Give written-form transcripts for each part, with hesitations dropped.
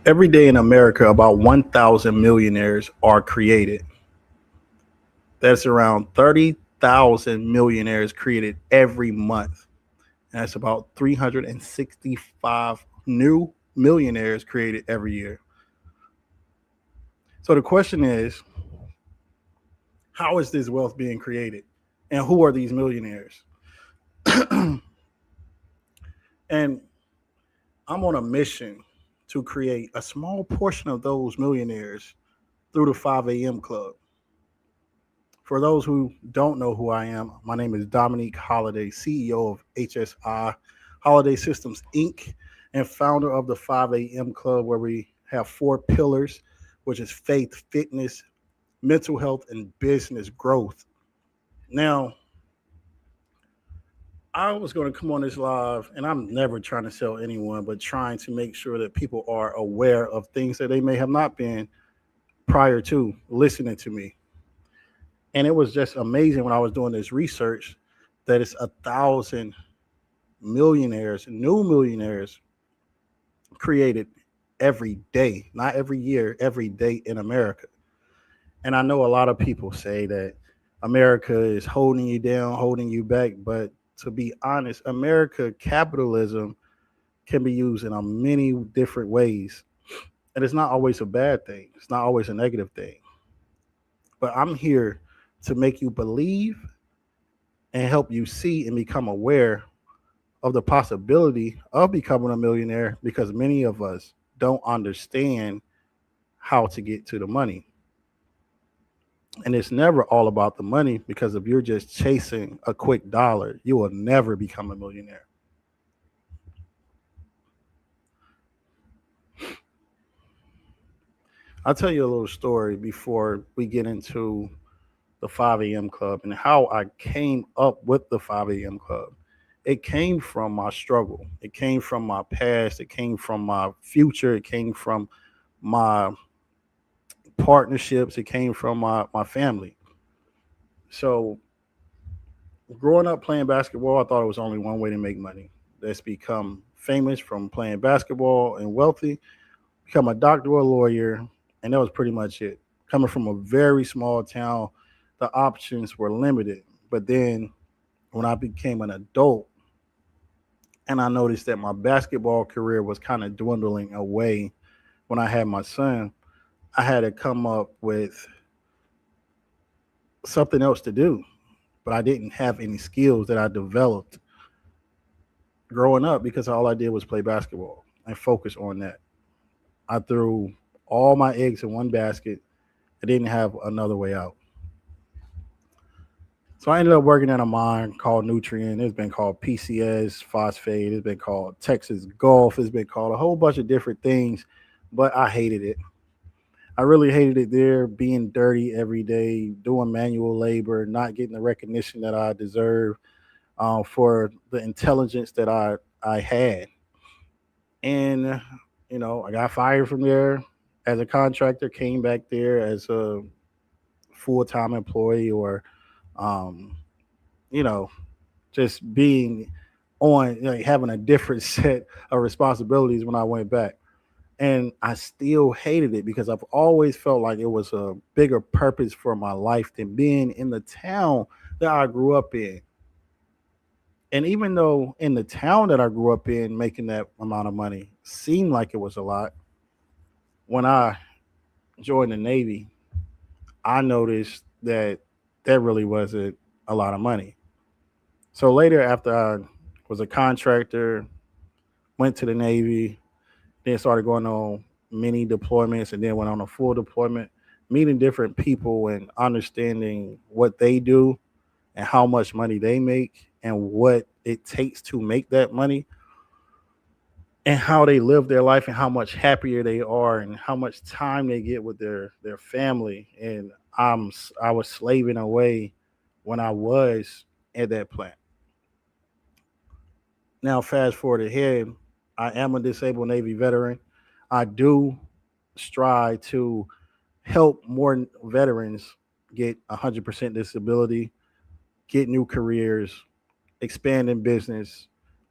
Every day in America, about 1,000 millionaires are created. That's around 30,000 millionaires created every month. And that's about 365 new millionaires created every year. So the question is, how is this wealth being created? And who are these millionaires? And I'm on a mission to create a small portion of those millionaires through the 5 a.m. club. For those who don't know who I am, my name is Dominique Holiday, CEO of HSI Holiday Systems Inc., and founder of the 5 a.m. Club, where we have four pillars, which is faith, fitness, mental health, and business growth. Now, I was going to come on this live, and I'm never trying to sell anyone, but trying to make sure that people are aware of things that they may have not been prior to listening to me. And it was just amazing when I was doing this research that it's 1,000 millionaires, new millionaires created every day, not every year, every day in America. And I know a lot of people say that America is holding you down, holding you back. But to be honest, America capitalism can be used in a many different ways. And it's not always a bad thing. It's not always a negative thing. But I'm here to make you believe and help you see and become aware of the possibility of becoming a millionaire because many of us don't understand how to get to the money. And it's never all about the money because if you're just chasing a quick dollar, you will never become a millionaire. I'll tell you a little story before we get into the 5 a.m. club and how I came up with the 5 a.m. club. It came from my struggle. It came from my past. It came from my future. It came from my partnerships. It came from my family. So growing up playing basketball, I thought it was only one way to make money. That's become famous from playing basketball and wealthy, become a doctor or a lawyer, and that was pretty much it. Coming from a very small town, the options were limited. But then when I became an adult and I noticed that my basketball career was kind of dwindling away when I had my son, I had to come up with something else to do. But I didn't have any skills that I developed growing up because all I did was play basketball and focus on that. I threw all my eggs in one basket. I didn't have another way out. So I ended up working at a mine called Nutrient. It's been called PCS, phosphate. It's been called Texas Gulf. It's been called a whole bunch of different things, but I hated it. I really hated it there, being dirty every day, doing manual labor, not getting the recognition that I deserve for the intelligence that I had. And, I got fired from there as a contractor, came back there as a full time employee or, um, you know, just being on, having a different set of responsibilities when I went back. And I still hated it because I've always felt like it was a bigger purpose for my life than being in the town that I grew up in. And even though in the town that I grew up in, making that amount of money seemed like it was a lot, when I joined the Navy, I noticed that that really wasn't a lot of money. So later, after I was a contractor, went to the Navy, then started going on mini deployments, and then went on a full deployment, meeting different people and understanding what they do and how much money they make and what it takes to make that money and how they live their life and how much happier they are and how much time they get with their family. And I was slaving away when I was at that plant. Now fast forward ahead, I am a disabled Navy veteran. I do strive to help more veterans get 100% disability, get new careers, expand in business,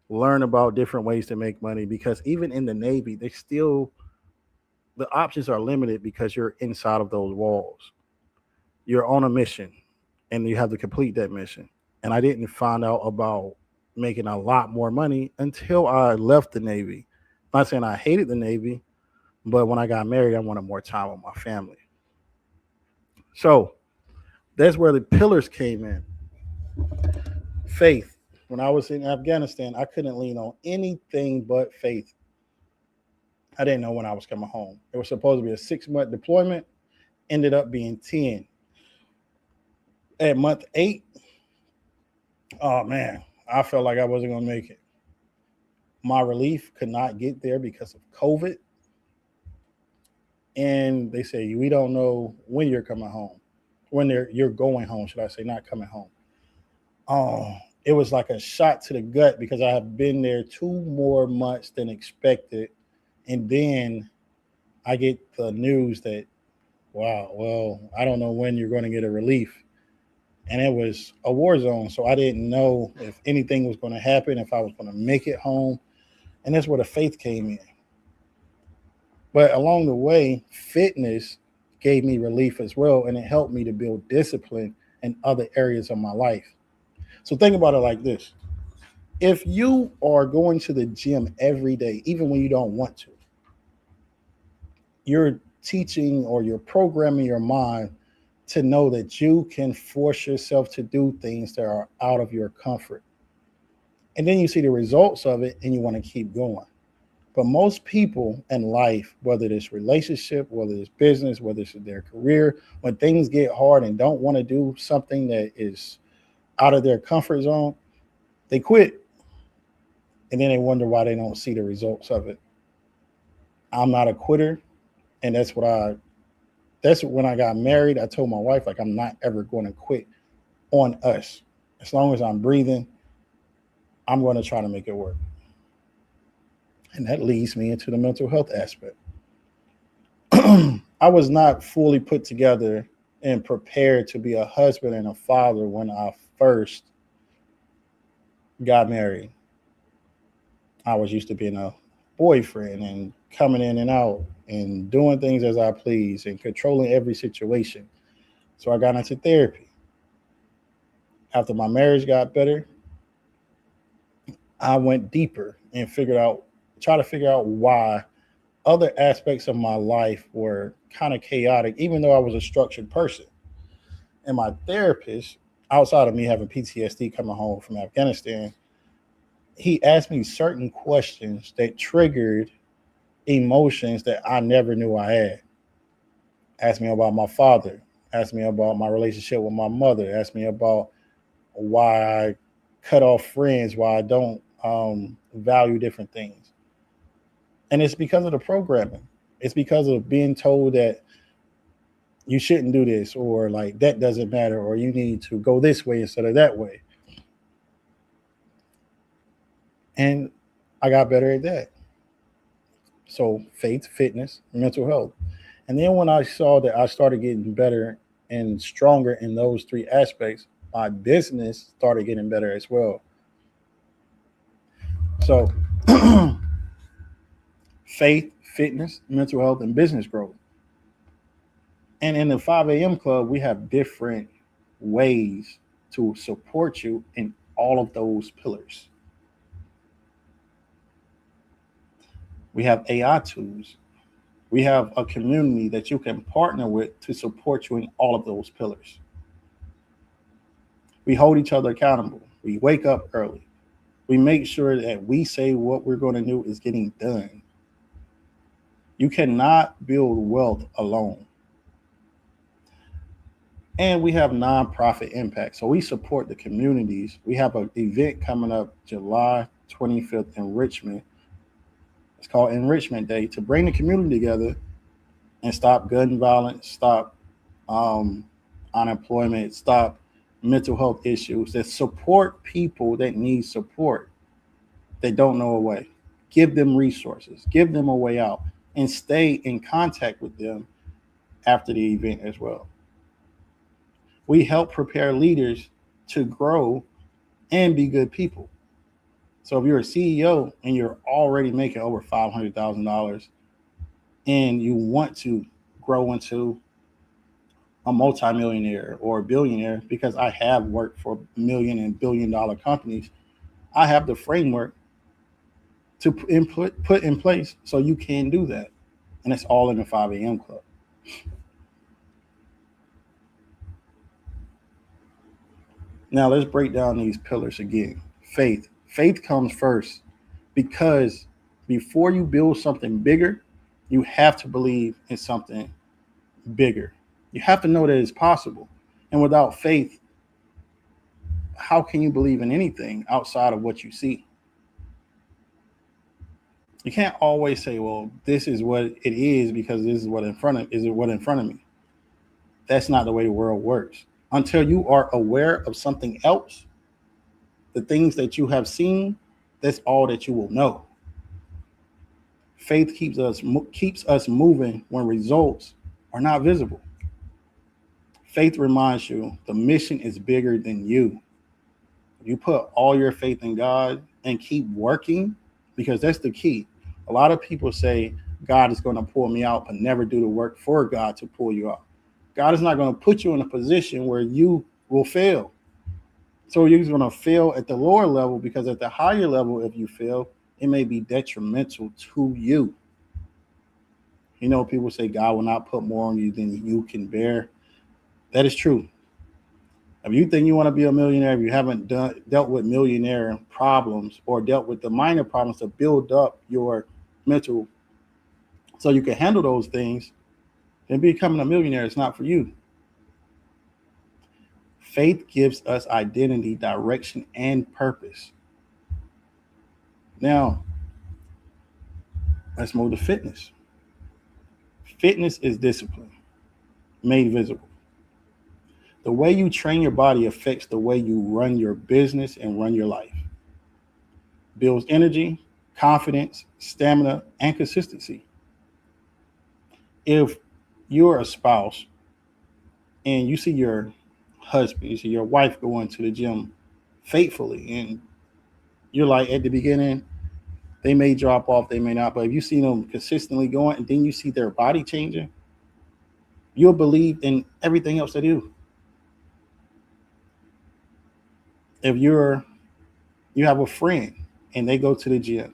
learn about different ways to make money because even in the Navy, they still the options are limited because you're inside of those walls. You're on a mission and you have to complete that mission. And I didn't find out about making a lot more money until I left the Navy. I'm not saying I hated the Navy, but when I got married, I wanted more time with my family. So that's where the pillars came in. Faith. When I was in Afghanistan, I couldn't lean on anything but faith. I didn't know when I was coming home. It was supposed to be a 6-month deployment, ended up being 10. At month 8, oh man, I felt like I wasn't going to make it. My relief could not get there because of COVID. And they say, we don't know when you're coming home. You're going home, should I say, not coming home. Oh, it was like a shot to the gut because I have been there 2 more months than expected. And then I get the news that, wow, well, I don't know when you're going to get a relief. And it was a war zone. So I didn't know if anything was going to happen, if I was going to make it home. And that's where the faith came in. But along the way, fitness gave me relief as well. And it helped me to build discipline in other areas of my life. So think about it like this. If you are going to the gym every day, even when you don't want to, you're teaching or you're programming your mind to know that you can force yourself to do things that are out of your comfort. And then you see the results of it and you want to keep going. But most people in life, whether it's relationship, whether it's business, whether it's their career, when things get hard and don't want to do something that is out of their comfort zone, they quit. And then they wonder why they don't see the results of it. I'm not a quitter. And that's when I got married. I told my wife, like, I'm not ever going to quit on us. As long as I'm breathing, I'm going to try to make it work. And that leads me into the mental health aspect. I was not fully put together and prepared to be a husband and a father when I first got married. I was used to being a boyfriend and coming in and out and doing things as I please and controlling every situation. So I got into therapy. After my marriage got better, I went deeper and try to figure out why other aspects of my life were kind of chaotic, even though I was a structured person. And my therapist, outside of me having PTSD coming home from Afghanistan, he asked me certain questions that triggered emotions that I never knew I had. Asked me about my father, asked me about my relationship with my mother, asked me about why I cut off friends, why I don't value different things. And it's because of the programming. It's because of being told that you shouldn't do this, or like that doesn't matter, or you need to go this way instead of that way. And I got better at that. So faith, fitness, mental health. And then when I saw that I started getting better and stronger in those 3 aspects, my business started getting better as well. So faith, fitness, mental health, and business growth. And in the 5 a.m. club, we have different ways to support you in all of those pillars. We have AI tools. We have a community that you can partner with to support you in all of those pillars. We hold each other accountable. We wake up early. We make sure that we say what we're going to do is getting done. You cannot build wealth alone. And we have nonprofit impact. So we support the communities. We have an event coming up July 25th in Richmond. It's called Enrichment Day, to bring the community together and stop gun violence, stop unemployment, stop mental health issues, that support people that need support, that don't know a way. Give them resources, give them a way out, and stay in contact with them after the event as well. We help prepare leaders to grow and be good people. So if you're a CEO and you're already making over $500,000, and you want to grow into a multimillionaire or a billionaire, because I have worked for $1 million and $1 billion companies, I have the framework to put in place so you can do that. And it's all in the 5 a.m. club. Now let's break down these pillars again. Faith. Faith comes first, because before you build something bigger, you have to believe in something bigger. You have to know that it's possible. And without faith, how can you believe in anything outside of what you see? You can't always say, well, this is what it is because this is what in front of me. That's not the way the world works. Until you are aware of something else, the things that you have seen, that's all that you will know. Faith keeps us moving when results are not visible. Faith reminds you the mission is bigger than you. You put all your faith in God and keep working, because that's the key. A lot of people say God is going to pull me out, but never do the work for God to pull you out. God is not going to put you in a position where you will fail. So you're going to fail at the lower level, because at the higher level, if you fail, it may be detrimental to you. You know, people say God will not put more on you than you can bear. That is true. If you think you want to be a millionaire, if you haven't dealt with millionaire problems or dealt with the minor problems to build up your mental so you can handle those things, then becoming a millionaire is not for you. Faith gives us identity, direction, and purpose. Now, let's move to fitness. Fitness is discipline made visible. The way you train your body affects the way you run your business and run your life. Builds energy, confidence, stamina, and consistency. If you're a spouse and you see your husband, you see your wife going to the gym faithfully, and you're like, at the beginning, they may drop off, they may not, but if you see them consistently going and then you see their body changing, you'll believe in everything else they do. If you have a friend and they go to the gym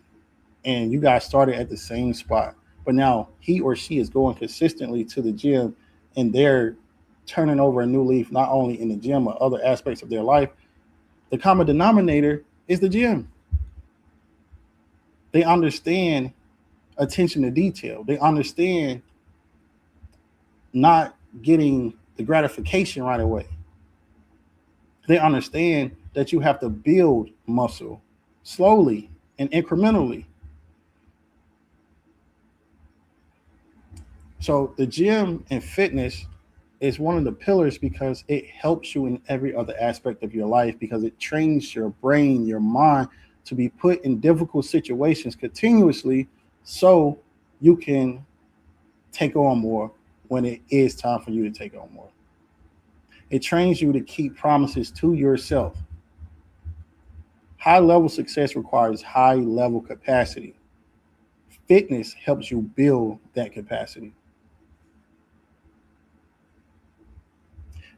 and you guys started at the same spot, but now he or she is going consistently to the gym and they're turning over a new leaf, not only in the gym but other aspects of their life, the common denominator is the gym. They understand attention to detail. They understand not getting the gratification right away. They understand that you have to build muscle slowly and incrementally. So the gym and fitness is one of the pillars because it helps you in every other aspect of your life, because it trains your brain, your mind to be put in difficult situations continuously so you can take on more when it is time for you to take on more. It trains you to keep promises to yourself. High level success requires high level capacity. Fitness helps you build that capacity.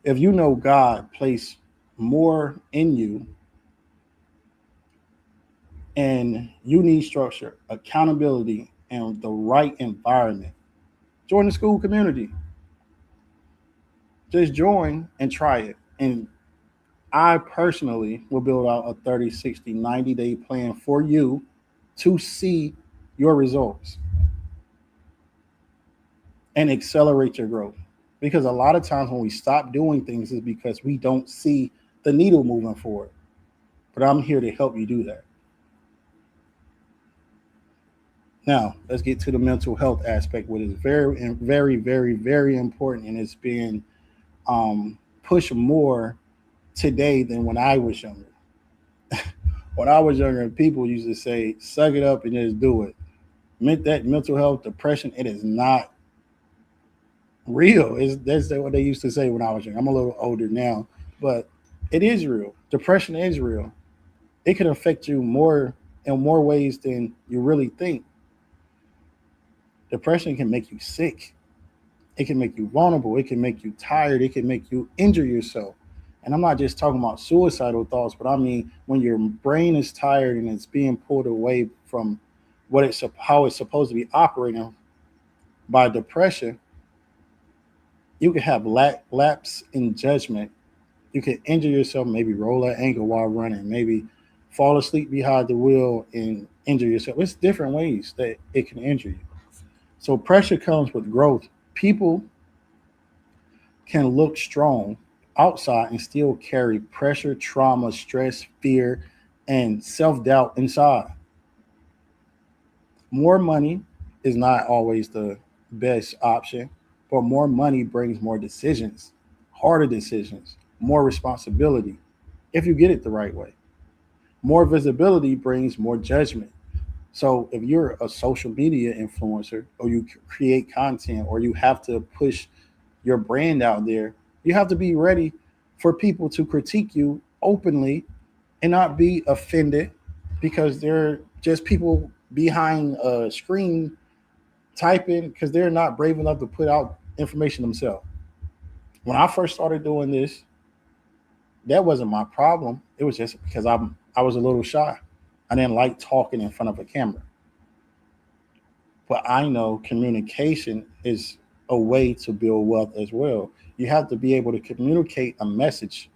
If you know God placed more in you and you need structure, accountability, and the right environment, join the school community. Just join and try it. And I personally will build out a 30, 60, 90-day plan for you to see your results and accelerate your growth. Because a lot of times when we stop doing things is because we don't see the needle moving forward. But I'm here to help you do that. Now, let's get to the mental health aspect, which is very, very, very, very important. And it's being pushed more today than when I was younger. When I was younger, people used to say, suck it up and just do it. Meant that mental health, depression, it is not real. That's what they used to say when I was young. I'm a little older now, but it is real. Depression is real. It can affect you more in more ways than you really think. Depression can make you sick. It can make you vulnerable. It can make you tired. It can make you injure yourself. And I'm not just talking about suicidal thoughts, but I mean when your brain is tired and it's being pulled away from how it's supposed to be operating by depression, you can have lapse in judgment. You can injure yourself, maybe roll an ankle while running, maybe fall asleep behind the wheel and injure yourself. It's different ways that it can injure you. So pressure comes with growth. People can look strong outside and still carry pressure, trauma, stress, fear, and self doubt inside. More money is not always the best option, but more money brings more decisions, harder decisions, more responsibility if you get it the right way. More visibility brings more judgment. So if you're a social media influencer or you create content or you have to push your brand out there, you have to be ready for people to critique you openly and not be offended because they're just people behind a screen typing because they're not brave enough to put out information themselves. When I first started doing this, that wasn't my problem. It was just because I was a little shy. I didn't like talking in front of a camera. But I know communication is a way to build wealth as well. You have to be able to communicate a message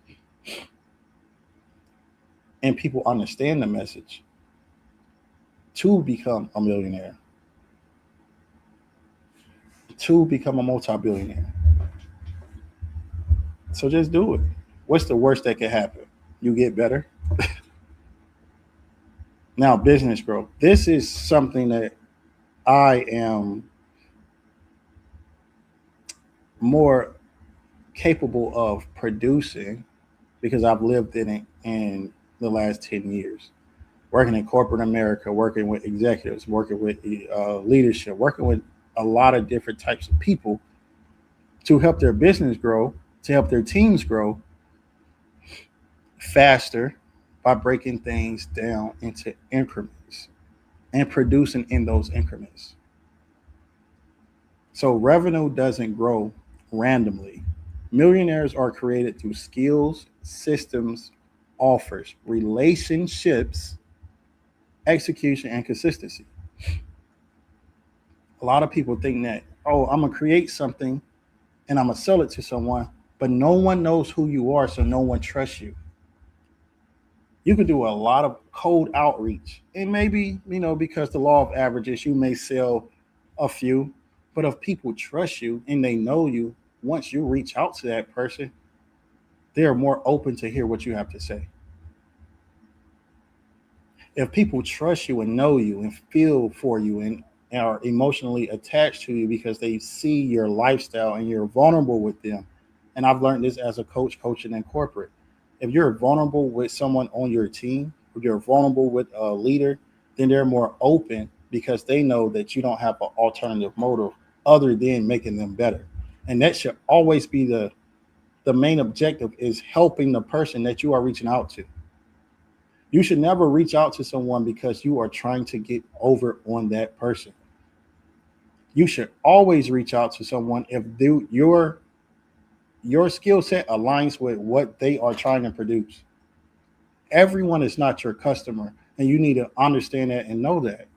and people understand the message to become a millionaire, to become a multi-billionaire. So just do it. What's the worst that can happen? You get better. Now, business growth. This is something that I am more capable of producing because I've lived in it in the last 10 years. Working in corporate America, working with executives, working with leadership, working with a lot of different types of people to help their business grow, to help their teams grow faster by breaking things down into increments and producing in those increments. So revenue doesn't grow randomly. Millionaires are created through skills, systems, offers, relationships, execution, and consistency. A lot of people think that, oh, I'm going to create something and I'm going to sell it to someone, but no one knows who you are, so no one trusts you. You could do a lot of cold outreach, and maybe, because the law of averages, you may sell a few, but if people trust you and they know you, once you reach out to that person, they're more open to hear what you have to say. If people trust you and know you and feel for you and are emotionally attached to you because they see your lifestyle and you're vulnerable with them, and I've learned this as a coach coaching in corporate. If you're vulnerable with someone on your team, if you're vulnerable with a leader, then they're more open because they know that you don't have an alternative motive other than making them better. And that should always be the main objective, is helping the person that you are reaching out to. You should never reach out to someone because you are trying to get over on that person. You should always reach out to someone if your skill set aligns with what they are trying to produce. Everyone is not your customer, and you need to understand that and know that.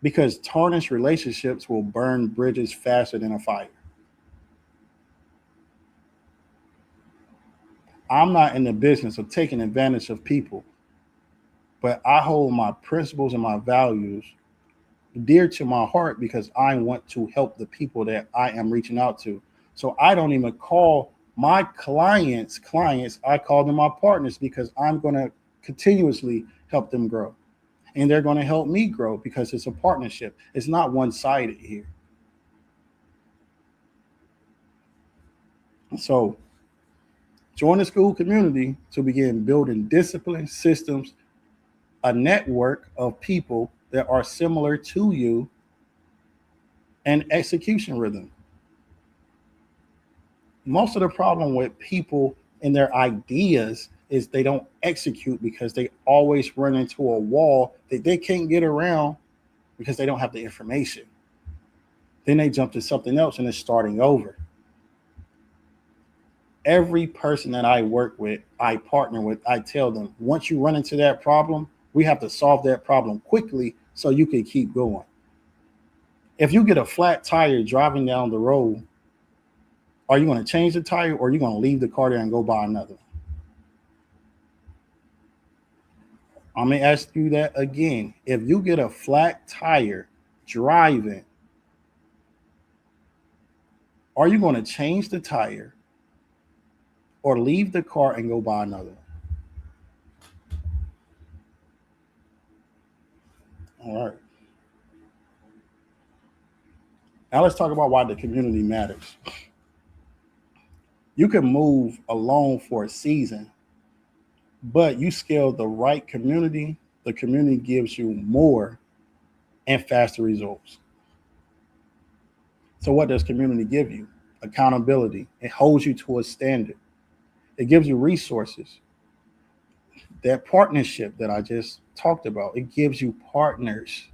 Because tarnished relationships will burn bridges faster than a fire. I'm not in the business of taking advantage of people, but I hold my principles and my values dear to my heart because I want to help the people that I am reaching out to. So I don't even call my clients, I call them my partners because I'm going to continuously help them grow. And they're going to help me grow because it's a partnership. It's not one-sided here. So join the school community to begin building discipline, systems, a network of people that are similar to you, and execution rhythm. Most of the problem with people and their ideas is they don't execute because they always run into a wall that they can't get around because they don't have the information. Then they jump to something else and it's starting over. Every person that I work with, I partner with, I tell them, once you run into that problem, we have to solve that problem quickly so you can keep going. If you get a flat tire driving down the road, are you going to change the tire or are you going to leave the car there and go buy another? I'm going to ask you that again. If you get a flat tire driving, are you going to change the tire or leave the car and go buy another? All right. Now let's talk about why the community matters. You can move alone for a season, but you scale the right community, the community gives you more and faster results. So what does community give you? Accountability. It holds you to a standard. It gives you resources. That partnership that I just talked about, it gives you partners.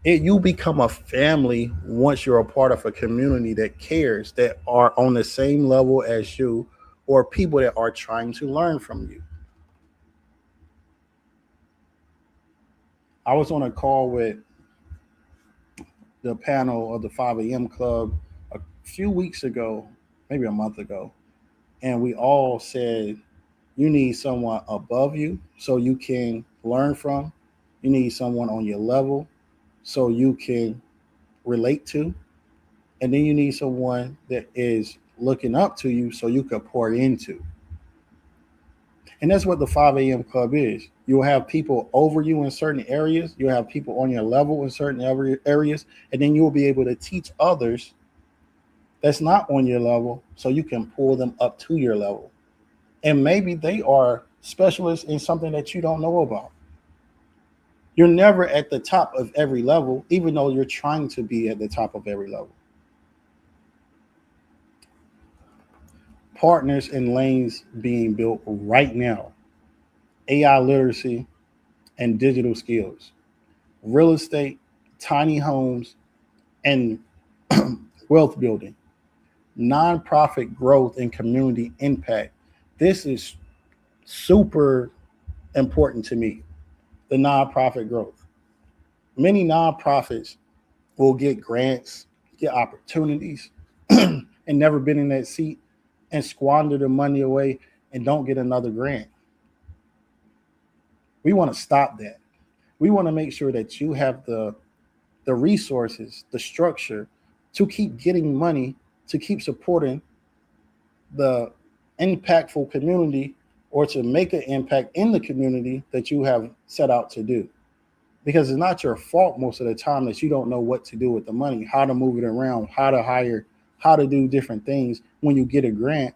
You become a family once you're a part of a community that cares, that are on the same level as you, or people that are trying to learn from you. I was on a call with the panel of the 5 a.m. club a few weeks ago, maybe a month ago, and we all said you need someone above you so you can learn from. You need someone on your level so you can relate to. And then you need someone that is looking up to you so you can pour into. And that's what the 5 a.m. club is. You'll have people over you in certain areas. You'll have people on your level in certain areas. And then you'll be able to teach others that's not on your level so you can pull them up to your level. And maybe they are specialists in something that you don't know about. You're never at the top of every level, even though you're trying to be at the top of every level. Partners and lanes being built right now. AI literacy and digital skills. Real estate, tiny homes, and wealth building. Nonprofit growth and community impact. This is super important to me. The nonprofit growth. Many nonprofits will get grants, get opportunities, and never been in that seat and squander the money away and don't get another grant. We want to stop that. We want to make sure that you have the resources, the structure to keep getting money, to keep supporting the impactful community or to make an impact in the community that you have set out to do. Because it's not your fault most of the time that you don't know what to do with the money, how to move it around, how to hire, how to do different things when you get a grant.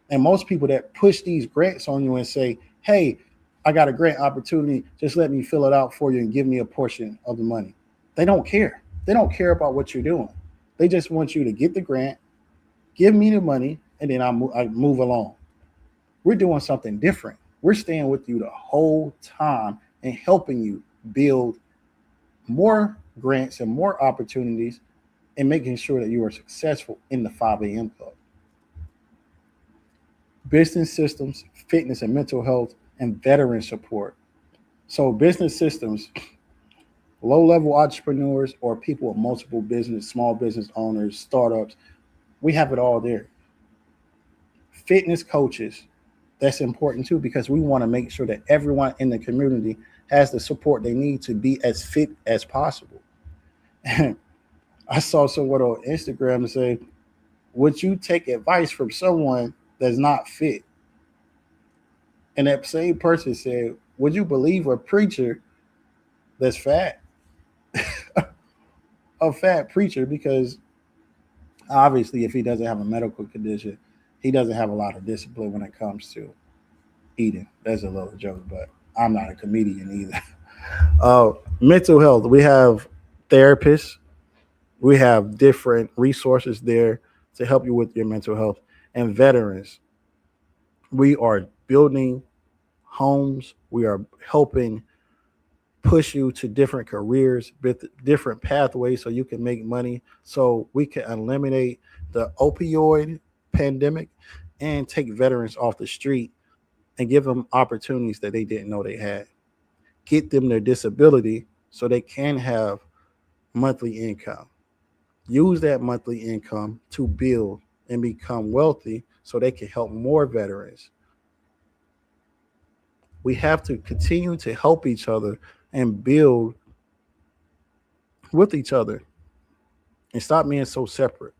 And most people that push these grants on you and say, hey, I got a grant opportunity, just let me fill it out for you and give me a portion of the money. They don't care. They don't care about what you're doing. They just want you to get the grant, give me the money, and then I move along. We're doing something different. We're staying with you the whole time and helping you build more grants and more opportunities and making sure that you are successful in the 5 a.m. club. Business systems, fitness and mental health, and veteran support. So business systems, low-level entrepreneurs or people with multiple business, small business owners, startups, we have it all there. Fitness coaches, that's important too because we want to make sure that everyone in the community has the support they need to be as fit as possible. And I saw someone on Instagram say, would you take advice from someone that's not fit? And that same person said, would you believe a preacher that's fat? A fat preacher, because obviously if he doesn't have a medical condition, he doesn't have a lot of discipline when it comes to eating. That's a little joke, but I'm not a comedian either. Mental health, we have therapists, we have different resources there to help you with your mental health. And veterans, we are building homes, we are helping push you to different careers with different pathways so you can make money, so we can eliminate the opioid pandemic and take veterans off the street and give them opportunities that they didn't know they had. Get them their disability so they can have monthly income. Use that monthly income to build and become wealthy so they can help more veterans. We have to continue to help each other and build with each other and stop being so separate.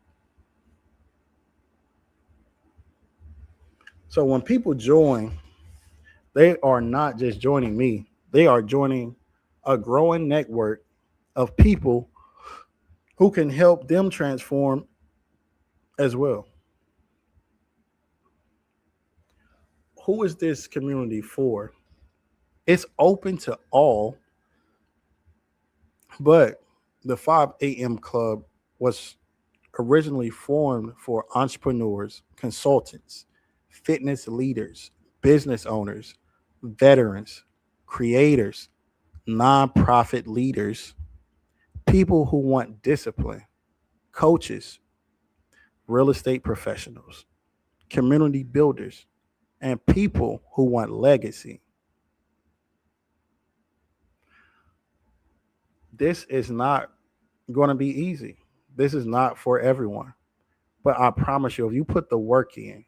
So when people join, they are not just joining me, they are joining a growing network of people who can help them transform as well. Who is this community for? It's open to all, but the 5 a.m. club was originally formed for entrepreneurs, consultants, fitness leaders, business owners, veterans, creators, nonprofit leaders, people who want discipline, coaches, real estate professionals, community builders, and people who want legacy. This is not going to be easy. This is not for everyone. But I promise you, if you put the work in,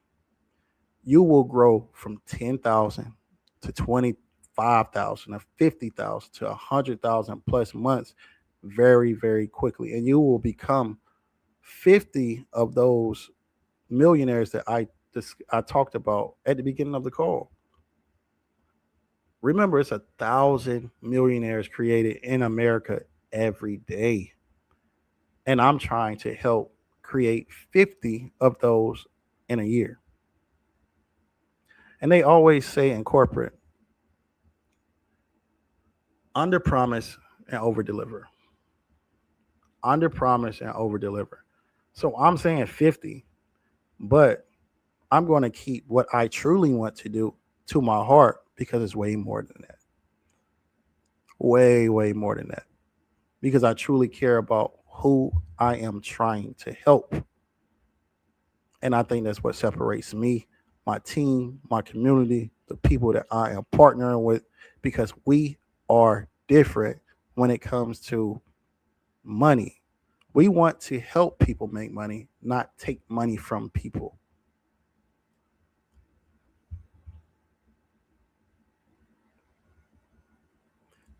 you will grow from 10,000 to 25,000 to 50,000 to 100,000 plus months very, very quickly. And you will become 50 of those millionaires that I talked about at the beginning of the call. Remember, it's 1,000 millionaires created in America every day. And I'm trying to help create 50 of those in a year. And they always say in corporate, under promise and over deliver. Under promise and over deliver. So I'm saying 50, but I'm going to keep what I truly want to do to my heart because it's way more than that. Way, way more than that. Because I truly care about who I am trying to help. And I think that's what separates me, my team, my community, the people that I am partnering with, because we are different when it comes to money. We want to help people make money, not take money from people.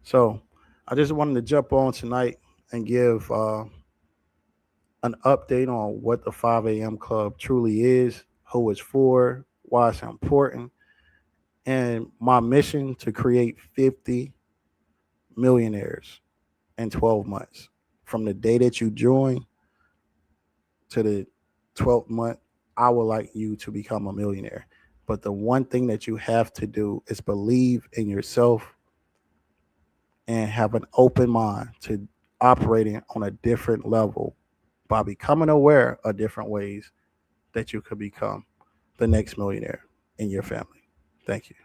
So I just wanted to jump on tonight and give an update on what the 5 a.m. Club truly is, who it's for, why it's important, and my mission to create 50 millionaires in 12 months. From the day that you join to the 12th month, I would like you to become a millionaire. But the one thing that you have to do is believe in yourself and have an open mind to operating on a different level by becoming aware of different ways that you could become the next millionaire in your family. Thank you.